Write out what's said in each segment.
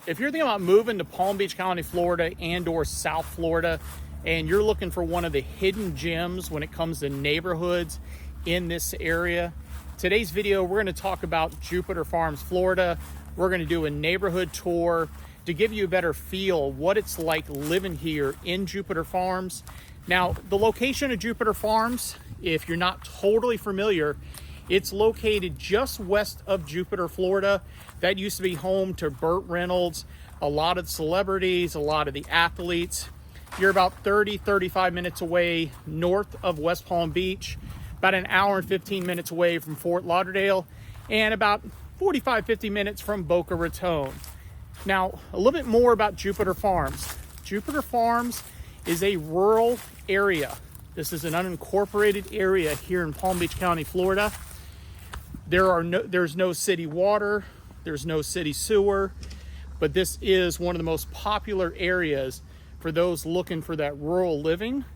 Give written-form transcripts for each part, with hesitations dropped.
If you're thinking about moving to Palm Beach County, Florida and or South Florida, and you're looking for one of the hidden gems when it comes to neighborhoods in this area, today's video, we're going to talk about Jupiter Farms, Florida. We're going to do a neighborhood tour to give you a better feel what it's like living here in Jupiter Farms. Now, the location of Jupiter Farms, if you're not totally familiar, it's located just west of Jupiter, Florida. That used to be home to Burt Reynolds, a lot of celebrities, a lot of the athletes. You're about 35 minutes away north of West Palm Beach, about an hour and 15 minutes away from Fort Lauderdale, and about 50 minutes from Boca Raton. Now, a little bit more about Jupiter Farms. Jupiter Farms is a rural area. This is an unincorporated area here in Palm Beach County, Florida. There's no city water, there's no city sewer, but this is one of the most popular areas for those looking for that rural living,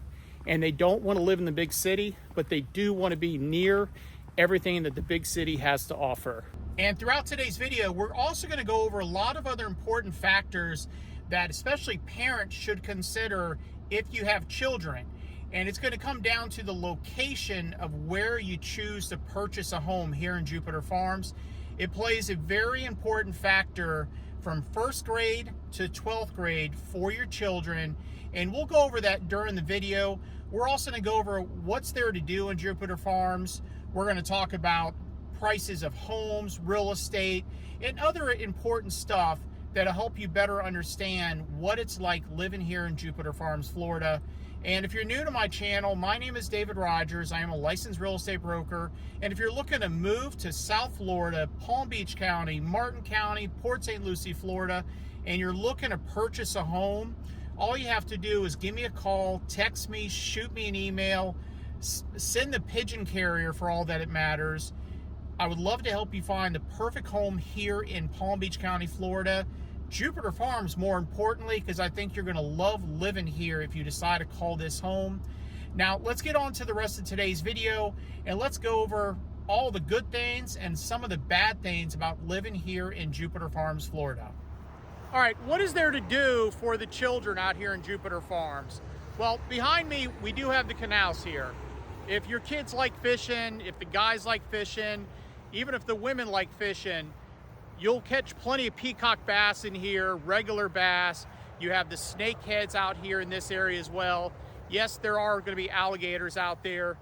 and they don't want to live in the big city, but they do want to be near everything that the big city has to offer. And throughout today's video, we're also going to go over a lot of other important factors that especially parents should consider if you have children. And it's going to come down to the location of where you choose to purchase a home here in Jupiter Farms. It plays a very important factor from first grade to 12th grade for your children. And we'll go over that during the video. We're also going to go over what's there to do in Jupiter Farms. We're going to talk about prices of homes, real estate, and other important stuff that'll help you better understand what it's like living here in Jupiter Farms, Florida. And if you're new to my channel, my name is David Rogers. I am a licensed real estate broker. And if you're looking to move to South Florida, Palm Beach County, Martin County, Port St. Lucie, Florida, and you're looking to purchase a home, all you have to do is give me a call, text me, shoot me an email, send the pigeon carrier for all that it matters. I would love to help you find the perfect home here in Palm Beach County, Florida. Jupiter Farms, more importantly, because I think you're going to love living here if you decide to call this home. Now, let's get on to the rest of today's video, and let's go over all the good things and some of the bad things about living here in Jupiter Farms, Florida. All right, what is there to do for the children out here in Jupiter Farms? Well, behind me, we do have the canals here. If your kids like fishing, if the guys like fishing, even if the women like fishing, you'll catch plenty of peacock bass in here, regular bass. You have the snakeheads out here in this area as well. Yes, there are going to be alligators out there.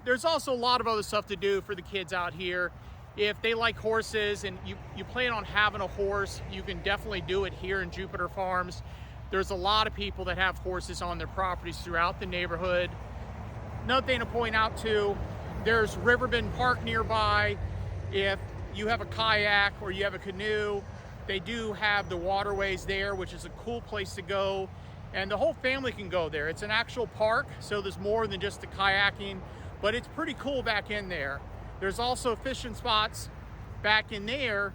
There's also a lot of other stuff to do for the kids out here. If they like horses and you plan on having a horse, you can definitely do it here in Jupiter Farms. There's a lot of people that have horses on their properties throughout the neighborhood. Another thing to point out too, there's Riverbend Park nearby. If you have a kayak or you have a canoe, they do have the waterways there, which is a cool place to go, and the whole family can go there. It's an actual park, so there's more than just the kayaking, but it's pretty cool back in there. There's also fishing spots back in there.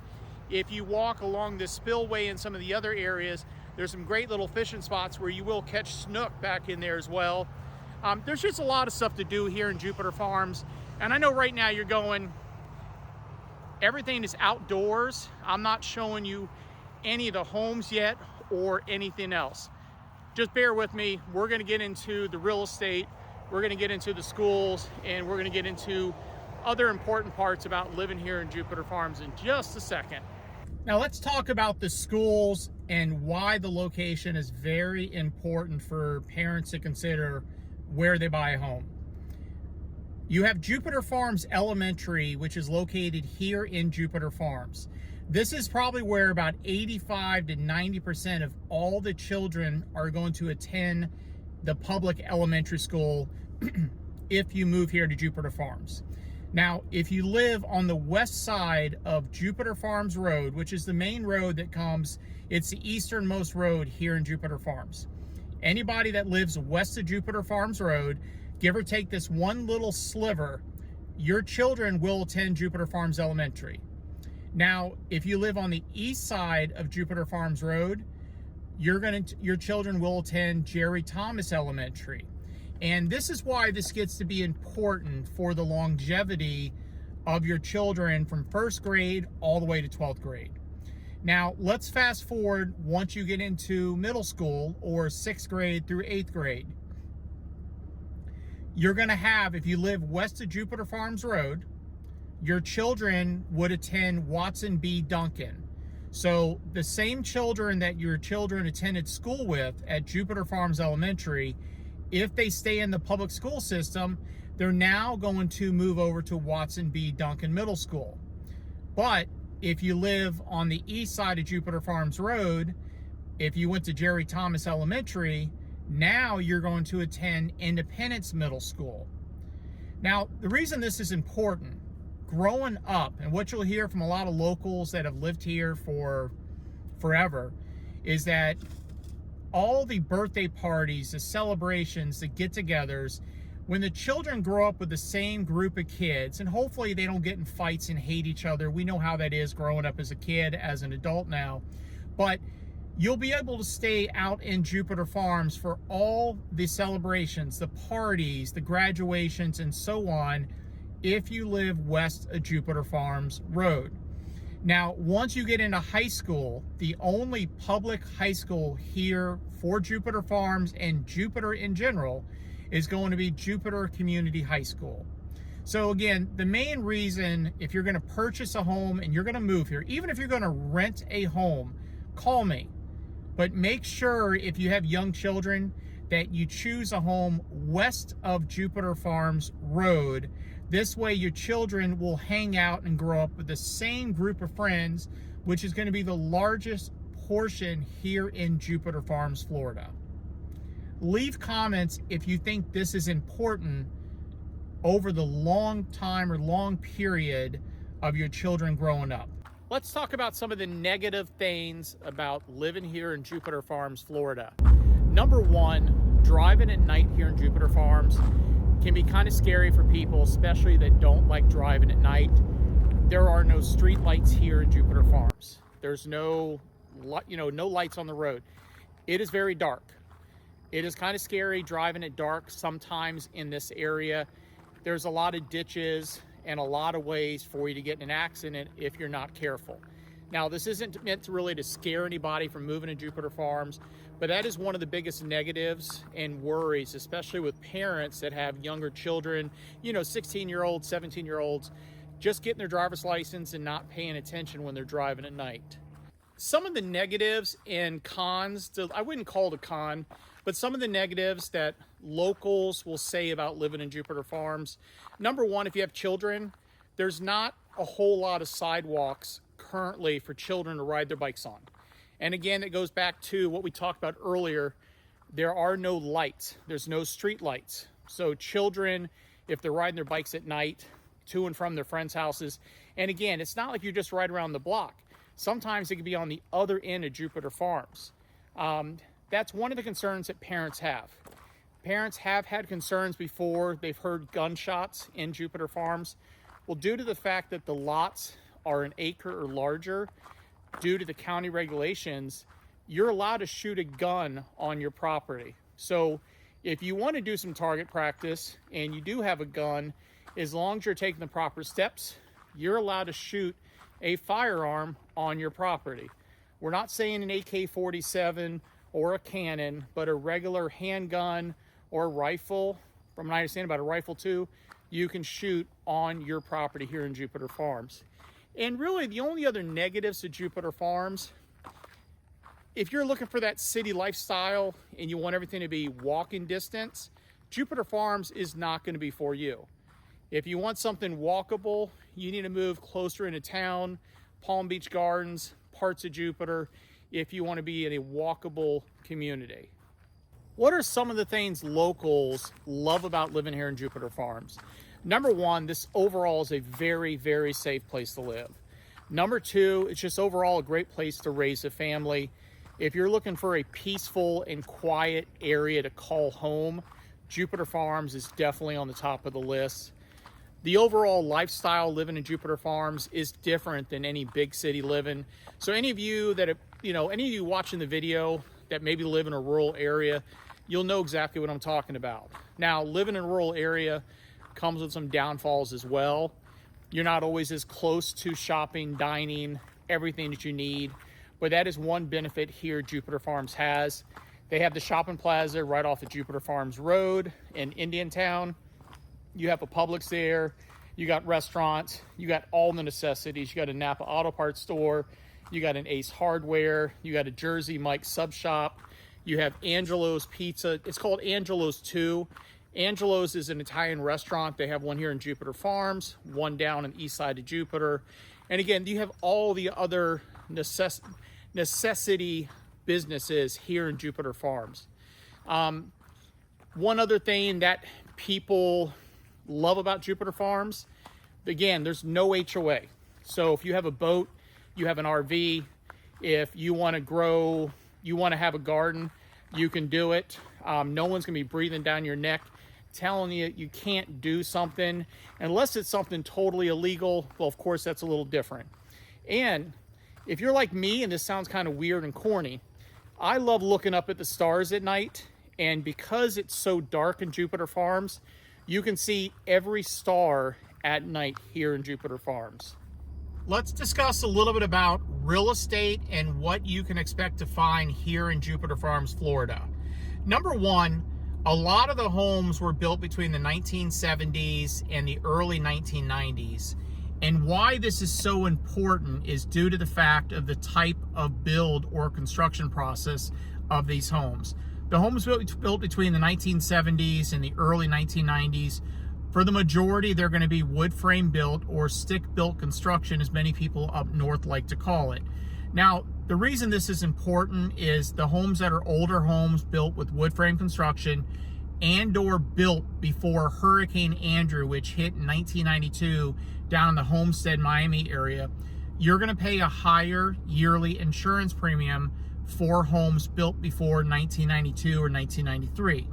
If you walk along the spillway and some of the other areas, there's some great little fishing spots where you will catch snook back in there as well. There's just a lot of stuff to do here in Jupiter Farms, and I know right now you're going, everything is outdoors. I'm not showing you any of the homes yet or anything else. Just bear with me. We're going to get into the real estate, we're going to get into the schools, and we're going to get into other important parts about living here in Jupiter Farms in just a second. Now let's talk about the schools and why the location is very important for parents to consider where they buy a home. You have Jupiter Farms Elementary, which is located here in Jupiter Farms. This is probably where about 85 to 90% of all the children are going to attend the public elementary school if you move here to Jupiter Farms. Now, if you live on the west side of Jupiter Farms Road, which is the main road that comes, it's the easternmost road here in Jupiter Farms. Anybody that lives west of Jupiter Farms Road, give or take this one little sliver, your children will attend Jupiter Farms Elementary. Now, if you live on the east side of Jupiter Farms Road, your children will attend Jerry Thomas Elementary. And this is why this gets to be important for the longevity of your children from first grade all the way to 12th grade. Now, let's fast forward once you get into middle school or 6th grade through 8th grade. You're going to have, if you live west of Jupiter Farms Road, your children would attend Watson B. Duncan. So the same children that your children attended school with at Jupiter Farms Elementary, if they stay in the public school system, they're now going to move over to Watson B. Duncan Middle School. But if you live on the east side of Jupiter Farms Road, if you went to Jerry Thomas Elementary, now you're going to attend Independence Middle School. Now, the reason this is important, growing up, and what you'll hear from a lot of locals that have lived here for forever, is that all the birthday parties, the celebrations, the get-togethers, when the children grow up with the same group of kids, and hopefully they don't get in fights and hate each other. We know how that is growing up as a kid, as an adult now. But you'll be able to stay out in Jupiter Farms for all the celebrations, the parties, the graduations, and so on, if you live west of Jupiter Farms Road. Now, once you get into high school, the only public high school here for Jupiter Farms and Jupiter in general is going to be Jupiter Community High School. So again, the main reason, if you're going to purchase a home and you're going to move here, even if you're going to rent a home, call me. But make sure, if you have young children, that you choose a home west of Jupiter Farms Road. This way your children will hang out and grow up with the same group of friends, which is going to be the largest portion here in Jupiter Farms, Florida. Leave comments if you think this is important over the long time or long period of your children growing up. Let's talk about some of the negative things about living here in Jupiter Farms, Florida. Number one, driving at night here in Jupiter Farms can be kind of scary for people, especially that don't like driving at night. There are no street lights here in Jupiter Farms. There's no lights on the road. It is very dark. It is kind of scary driving at dark sometimes in this area. There's a lot of ditches and a lot of ways for you to get in an accident if you're not careful. Now, this isn't meant to really to scare anybody from moving to Jupiter Farms, but that is one of the biggest negatives and worries, especially with parents that have younger children, 16-year-olds, 17-year-olds, just getting their driver's license and not paying attention when they're driving at night. Some of the negatives and cons, I wouldn't call it a con, but some of the negatives that locals will say about living in Jupiter Farms. Number one, if you have children, there's not a whole lot of sidewalks currently for children to ride their bikes on. And again, it goes back to what we talked about earlier. There are no lights. There's no street lights. So children, if they're riding their bikes at night to and from their friends' houses, and again, it's not like you just ride around the block. Sometimes it could be on the other end of Jupiter Farms. That's one of the concerns that parents have. Parents have had concerns before. They've heard gunshots in Jupiter Farms. Well, due to the fact that the lots are an acre or larger, due to the county regulations, you're allowed to shoot a gun on your property. So if you want to do some target practice and you do have a gun, as long as you're taking the proper steps, you're allowed to shoot a firearm on your property. We're not saying an AK-47 or a cannon, but a regular handgun or rifle. From what I understand about a rifle too, you can shoot on your property here in Jupiter Farms. And really the only other negatives to Jupiter Farms, if you're looking for that city lifestyle and you want everything to be walking distance, Jupiter Farms is not going to be for you. If you want something walkable, you need to move closer into town, Palm Beach Gardens, parts of Jupiter, if you want to be in a walkable community. What are some of the things locals love about living here in Jupiter Farms? Number one, this overall is a very, very safe place to live. Number two, it's just overall a great place to raise a family. If you're looking for a peaceful and quiet area to call home, Jupiter Farms is definitely on the top of the list. The overall lifestyle living in Jupiter Farms is different than any big city living. So any of you that, any of you watching the video that maybe live in a rural area, you'll know exactly what I'm talking about. Now, living in a rural area comes with some downfalls as well. You're not always as close to shopping, dining, everything that you need. but that is one benefit here Jupiter Farms has. They have the shopping plaza right off the Jupiter Farms Road in Indiantown. You have a Publix there, you got restaurants, you got all the necessities. You got a Napa Auto Parts store, you got an Ace Hardware, you got a Jersey Mike's Sub Shop, you have Angelo's Pizza. It's called Angelo's too. Angelo's is an Italian restaurant. They have one here in Jupiter Farms, one down on the east side of Jupiter. And again, you have all the other necessity businesses here in Jupiter Farms. One other thing that people love about Jupiter Farms, again, there's no HOA. So if you have a boat, you have an RV, if you want to grow, you want to have a garden, you can do it. No one's going to be breathing down your neck telling you you can't do something unless it's something totally illegal. Well, of course, that's a little different. And if you're like me, and this sounds kind of weird and corny, I love looking up at the stars at night. And because it's so dark in Jupiter Farms, you can see every star at night here in Jupiter Farms. Let's discuss a little bit about real estate and what you can expect to find here in Jupiter Farms, Florida. Number one, a lot of the homes were built between the 1970s and the early 1990s. And why this is so important is due to the fact of the type of build or construction process of these homes. The homes built between the 1970s and the early 1990s, for the majority, they're going to be wood frame built or stick built construction, as many people up north like to call it. Now, the reason this is important is the homes that are older homes built with wood frame construction and or built before Hurricane Andrew, which hit in 1992 down in the Homestead, Miami area, you're going to pay a higher yearly insurance premium for homes built before 1992 or 1993.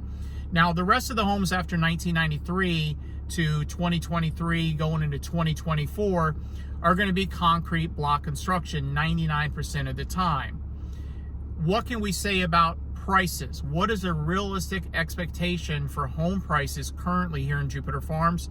Now, the rest of the homes after 1993 to 2023 going into 2024 are going to be concrete block construction 99% of the time. What can we say about prices? What is a realistic expectation for home prices currently here in Jupiter Farms?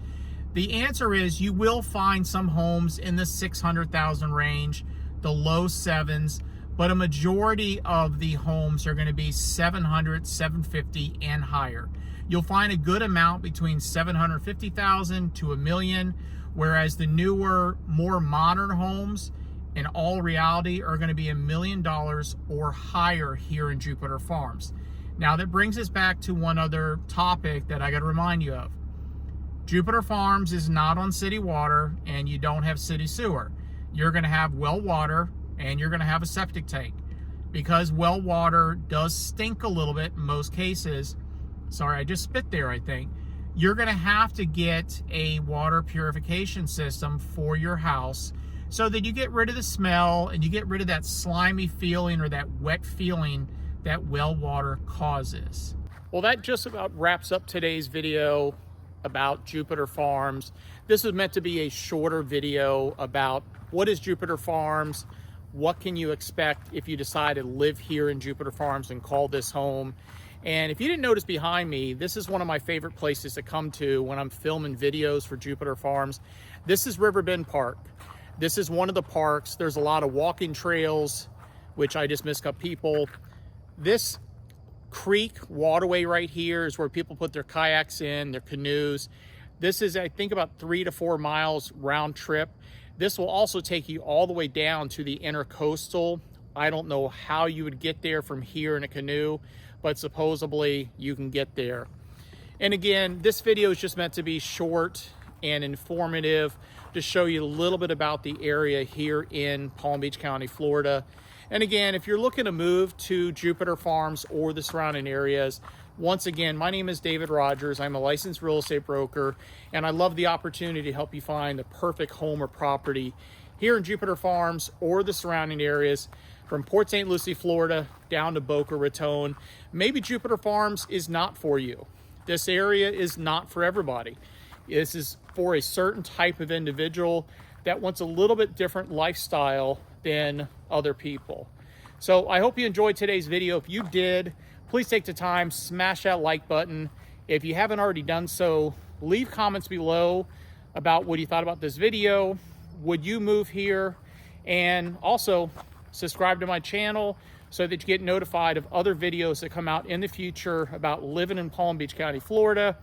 The answer is you will find some homes in the 600,000 range, the low sevens, but a majority of the homes are going to be 700, 750 and higher. You'll find a good amount between 750,000 to $1 million, whereas the newer, more modern homes, in all reality, are going to be $1 million or higher here in Jupiter Farms. Now, that brings us back to one other topic that I got to remind you of. Jupiter Farms is not on city water, and you don't have city sewer. You're going to have well water, and you're going to have a septic tank. Because well water does stink a little bit in most cases, sorry, I just spit there, I think, you're going to have to get a water purification system for your house so that you get rid of the smell and you get rid of that slimy feeling or that wet feeling that well water causes. Well, that just about wraps up today's video about Jupiter Farms. This was meant to be a shorter video about what is Jupiter Farms, what can you expect if you decide to live here in Jupiter Farms and call this home. And if you didn't notice behind me, this is one of my favorite places to come to when I'm filming videos for Jupiter Farms. This is Riverbend Park. This is one of the parks. There's a lot of walking trails, which I just missed up people. This creek waterway right here is where people put their kayaks in, their canoes. This is, I think, about 3 to 4 miles round trip. This will also take you all the way down to the intercoastal. I don't know how you would get there from here in a canoe, but supposedly you can get there. And again, this video is just meant to be short and informative to show you a little bit about the area here in Palm Beach County, Florida. And again, if you're looking to move to Jupiter Farms or the surrounding areas, once again, my name is David Rogers. I'm a licensed real estate broker, and I love the opportunity to help you find the perfect home or property here in Jupiter Farms or the surrounding areas, from Port St. Lucie, Florida, down to Boca Raton. Maybe Jupiter Farms is not for you. This area is not for everybody. This is for a certain type of individual that wants a little bit different lifestyle than other people. So I hope you enjoyed today's video. If you did, please take the time, smash that like button. If you haven't already done so, leave comments below about what you thought about this video. Would you move here? And also, subscribe to my channel so that you get notified of other videos that come out in the future about living in Palm Beach County, Florida,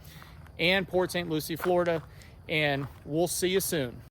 and Port St. Lucie, Florida. And we'll see you soon.